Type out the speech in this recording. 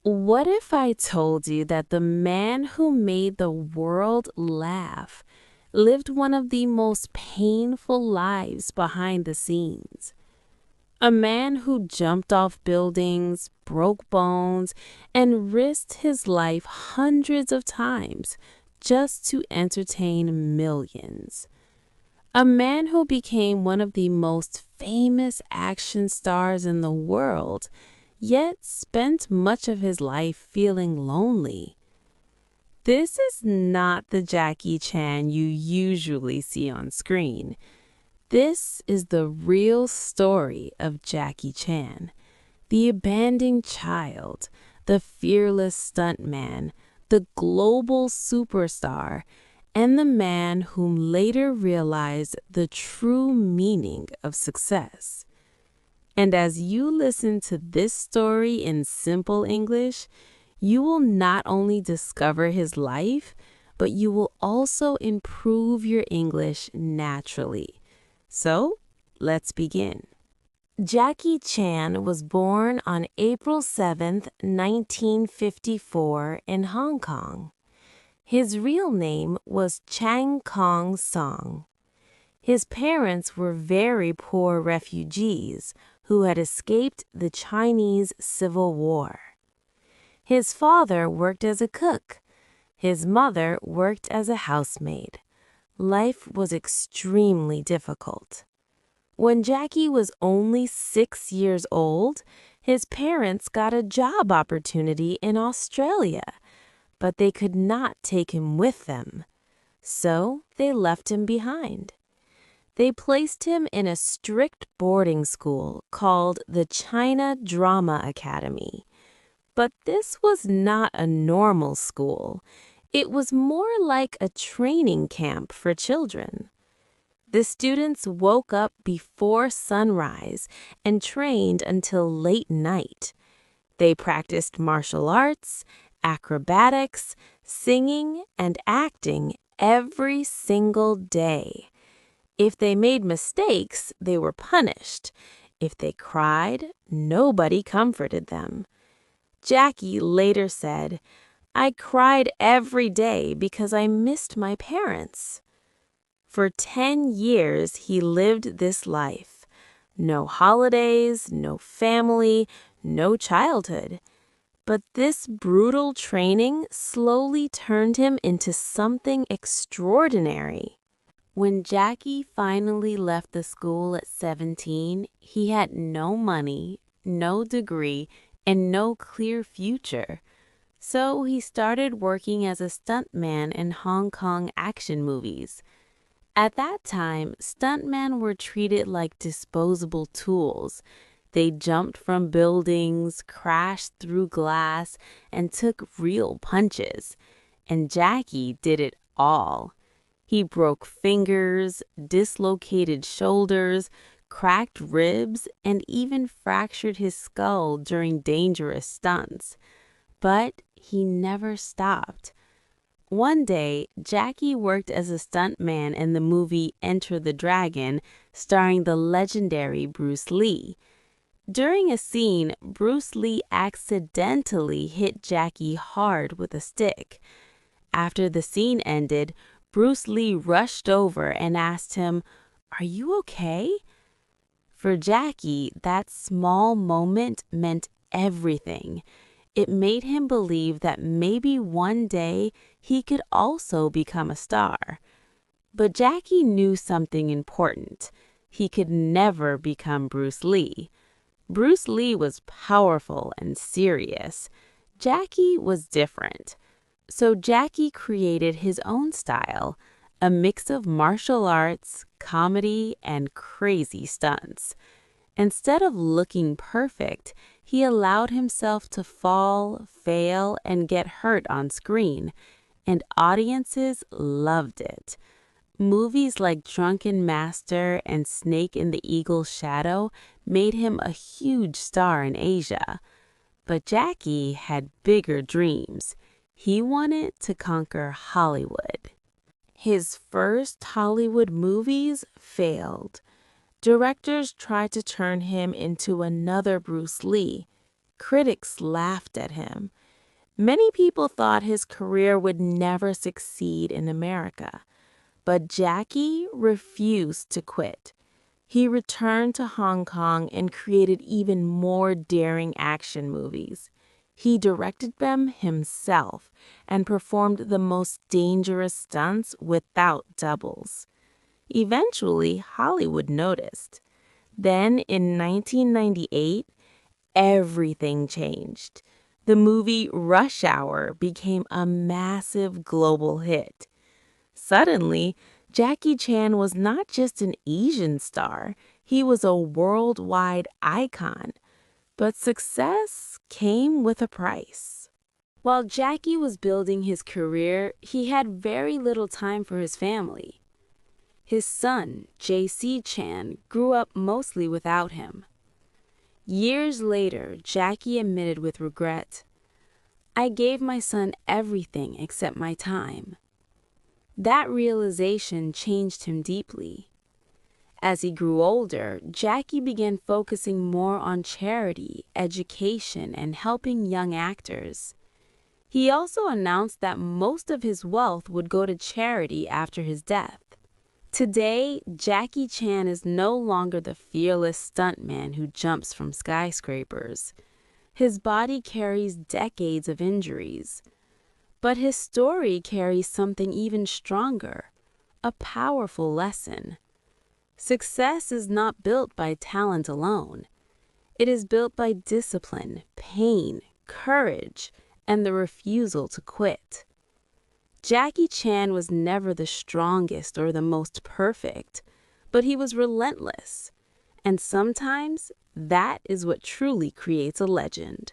What if I told you that the man who made the world laugh lived one of the most painful lives behind the scenes? A man who jumped off buildings, broke bones, and risked his life hundreds of times just to entertain millions. A man who became one of the most famous action stars in the world, yet spent much of his life feeling lonely. This is not the Jackie Chan you usually see on screen. This is the real story of Jackie Chan, the abandoned child, the fearless stuntman, the global superstar, and the man whom later realized the true meaning of success. And as you listen to this story in simple English, you will not only discover his life, but you will also improve your English naturally. So, let's begin. Jackie Chan was born on April 7, 1954 in Hong Kong. His real name was Chang Kong Song. His parents were very poor refugees who had escaped the Chinese Civil War. His father worked as a cook. His mother worked as a housemaid. Life was extremely difficult. When Jackie was only 6 years old, his parents got a job opportunity in Australia, but they could not take him with them. So they left him behind. They placed him in a strict boarding school called the China Drama Academy. But this was not a normal school. It was more like a training camp for children. The students woke up before sunrise and trained until late night. They practiced martial arts, acrobatics, singing, and acting every single day. If they made mistakes, they were punished. If they cried, nobody comforted them. Jackie later said, "I cried every day because I missed my parents." For 10 years, he lived this life. No holidays, no family, no childhood. But this brutal training slowly turned him into something extraordinary. When Jackie finally left the school at 17, he had no money, no degree, and no clear future. So he started working as a stuntman in Hong Kong action movies. At that time, stuntmen were treated like disposable tools. They jumped from buildings, crashed through glass, and took real punches. And Jackie did it all. He broke fingers, dislocated shoulders, cracked ribs, and even fractured his skull during dangerous stunts. But he never stopped. One day, Jackie worked as a stuntman in the movie Enter the Dragon, starring the legendary Bruce Lee. During a scene, Bruce Lee accidentally hit Jackie hard with a stick. After the scene ended, Bruce Lee rushed over and asked him, "Are you okay?" For Jackie, that small moment meant everything. It made him believe that maybe one day he could also become a star. But Jackie knew something important. He could never become Bruce Lee. Bruce Lee was powerful and serious. Jackie was different. So Jackie created his own style, a mix of martial arts, comedy, and crazy stunts. Instead of looking perfect, he allowed himself to fall, fail, and get hurt on screen, and audiences loved it. Movies like Drunken Master and Snake in the Eagle's Shadow made him a huge star in Asia. But Jackie had bigger dreams. He wanted to conquer Hollywood. His first Hollywood movies failed. Directors tried to turn him into another Bruce Lee, Critics laughed at him. Many people thought his career would never succeed in America. But Jackie refused to quit. He returned to Hong Kong and created even more daring action movies. He directed them himself and performed the most dangerous stunts without doubles. Eventually, Hollywood noticed. Then, in 1998, everything changed. The movie Rush Hour became a massive global hit. Suddenly, Jackie Chan was not just an Asian star, he was a worldwide icon. But success came with a price. While Jackie was building his career, he had very little time for his family. His son, J.C. Chan, grew up mostly without him. Years later, Jackie admitted with regret, "I gave my son everything except my time." That realization changed him deeply. As he grew older, Jackie began focusing more on charity, education, and helping young actors. He also announced that most of his wealth would go to charity after his death. Today, Jackie Chan is no longer the fearless stuntman who jumps from skyscrapers. His body carries decades of injuries. But his story carries something even stronger, a powerful lesson. Success is not built by talent alone. It is built by discipline, pain, courage, and the refusal to quit. Jackie Chan was never the strongest or the most perfect, but he was relentless. And sometimes that is what truly creates a legend.